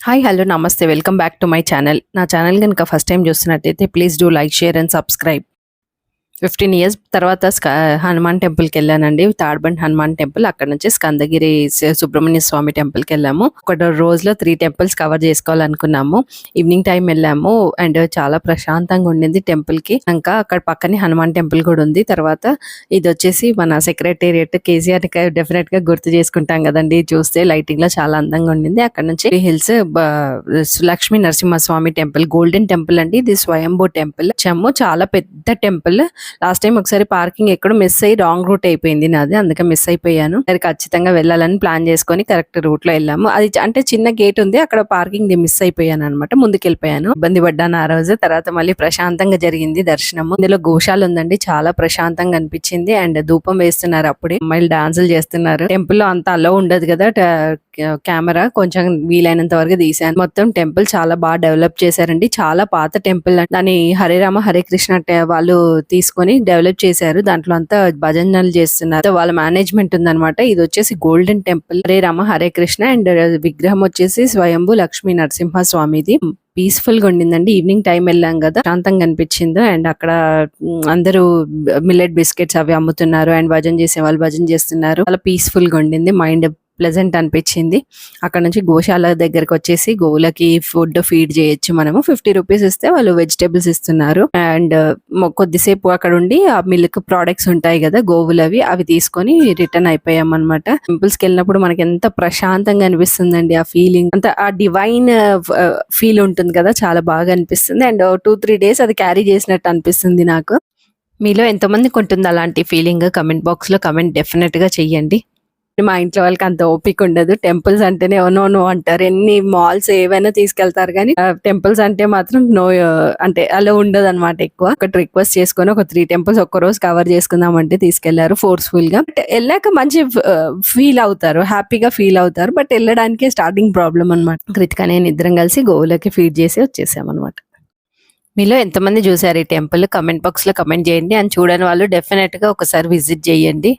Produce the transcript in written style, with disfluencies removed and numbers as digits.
Hi hello నమస్తే welcome back to my channel. నా channel కనుక ఫస్ట్ టైం చూస్తున్నట్టయితే please do like share and subscribe. 15 years తర్వాత హనుమాన్ టెంపుల్కి వెళ్ళానండి. తాడ్బండ్ హనుమాన్ టెంపుల్, అక్కడ నుంచి స్కందగిరి సుబ్రహ్మణ్య స్వామి టెంపుల్కి వెళ్ళాము. ఒక రోజులో 3 టెంపుల్స్ కవర్ చేసుకోవాలనుకున్నాము. ఈవినింగ్ టైం వెళ్ళాము అండ్ చాలా ప్రశాంతంగా ఉండింది టెంపుల్కి. ఇంకా అక్కడ పక్కనే హనుమాన్ టెంపుల్ కూడా ఉంది. తర్వాత ఇది వచ్చేసి మన సెక్రటేరియట్, కేసీఆర్ డెఫినెట్ గా గుర్తు చేసుకుంటాం కదండి. చూస్తే లైటింగ్ లో చాలా అందంగా ఉండింది. అక్కడ నుంచి hills Lakshmi Narasimhaswamy temple, golden temple అండి. ఇది స్వయంభూ టెంపుల్. చాలా పెద్ద టెంపుల్. లాస్ట్ టైం ఒకసారి పార్కింగ్ ఎక్కడో మిస్ అయ్యి రాంగ్ రూట్ అయిపోయింది నాది, అందుకే మిస్ అయిపోయాను. అది ఖచ్చితంగా వెళ్ళాలని ప్లాన్ చేసుకొని కరెక్ట్ రూట్ లో వెళ్ళాము. అది అంటే చిన్న గేట్ ఉంది, అక్కడ పార్కింగ్ మిస్ అయిపోయాను అనమాట. ముందుకెళ్ళిపోయాను, ఇబ్బంది పడ్డాను ఆ రోజు. తర్వాత మళ్ళీ ప్రశాంతంగా జరిగింది దర్శనము. ఇందులో గోశాల ఉందండి, చాలా ప్రశాంతంగా అనిపించింది. అండ్ ధూపం వేస్తున్నారు, అప్పుడే అమ్మాయిలు డాన్సులు చేస్తున్నారు. టెంపుల్ లో అంత అలో ఉండదు కదా, కెమెరా కొంచెం వీలైనంత వరకు తీసాను. మొత్తం టెంపుల్ చాలా బాగా డెవలప్ చేశారండి. చాలా పాత టెంపుల్, దాని హరే రామ హరే కృష్ణ వాళ్ళు తీసుకొని డెవలప్ చేశారు. దాంట్లో అంతా భజనలు చేస్తున్నారు, వాళ్ళ మేనేజ్మెంట్ ఉందన్నమాట. ఇది వచ్చేసి golden temple, Hare Rama Hare Krishna. And విగ్రహం వచ్చేసి స్వయంభూ లక్ష్మీ నరసింహ స్వామిది. పీస్ఫుల్ గా ఉండిందండి. ఈవినింగ్ టైం వెళ్ళాం కదా, శాంతంగా అనిపించింది. అండ్ అక్కడ అందరూ మిల్లెట్ బిస్కెట్స్ అవి అమ్ముతున్నారు అండ్ భజన చేసే వాళ్ళు భజన చేస్తున్నారు. చాలా పీస్ఫుల్ గా ఉండింది, మైండ్ ప్లెజెంట్ అనిపించింది. అక్కడ నుంచి గోశాల దగ్గరకు వచ్చేసి గోవులకి ఫుడ్ ఫీడ్ చేయొచ్చు మనము. 50 రూపీస్ ఇస్తే వాళ్ళు వెజిటేబుల్స్ ఇస్తున్నారు. అండ్ కొద్దిసేపు అక్కడ ఉండి ఆ మిల్క్ ప్రోడక్ట్స్ ఉంటాయి కదా గోవులవి, అవి తీసుకొని రిటర్న్ అయిపోయాం అనమాట. టెంపుల్స్ కి వెళ్ళినప్పుడు మనకి ఎంత ప్రశాంతంగా అనిపిస్తుందండి. ఆ ఫీలింగ్ అంత ఆ డివైన్ ఫీల్ ఉంటుంది కదా, చాలా బాగా అనిపిస్తుంది. అండ్ 2-3 డేస్ అది క్యారీ చేసినట్టు అనిపిస్తుంది నాకు. మీలో ఎంతమందికి ఉంటుంది అలాంటి ఫీలింగ్? కమెంట్ బాక్స్ లో కమెంట్ డెఫినెట్ గా చెయ్యండి. మా ఇంట్లో వాళ్ళకి అంత ఓపిక ఉండదు. టెంపుల్స్ అంటేనే నో నో అంటారు. ఎన్ని మాల్స్ ఏవైనా తీసుకెళ్తారు కానీ టెంపుల్స్ అంటే మాత్రం నో, అంటే అలా ఉండదు అనమాట. ఎక్కువ ఒకటి రిక్వెస్ట్ చేసుకుని ఒక 3 టెంపుల్స్ ఒక్క రోజు కవర్ చేసుకుందాం అంటే తీసుకెళ్లారు ఫోర్స్ఫుల్ గా. బట్ వెళ్ళాక మంచి ఫీల్ అవుతారు, హ్యాపీగా ఫీల్ అవుతారు. బట్ వెళ్ళడానికే స్టార్టింగ్ ప్రాబ్లం అనమాట. కృతిక నేను ఇద్దరం కలిసి గోవులకి ఫీడ్ చేసి వచ్చేసాం అనమాట. మీలో ఎంతమంది చూసారు ఈ టెంపుల్? కమెంట్ బాక్స్ లో కమెంట్ చేయండి. అండ్ చూడని వాళ్ళు డెఫినెట్ గా ఒకసారి విజిట్ చేయండి.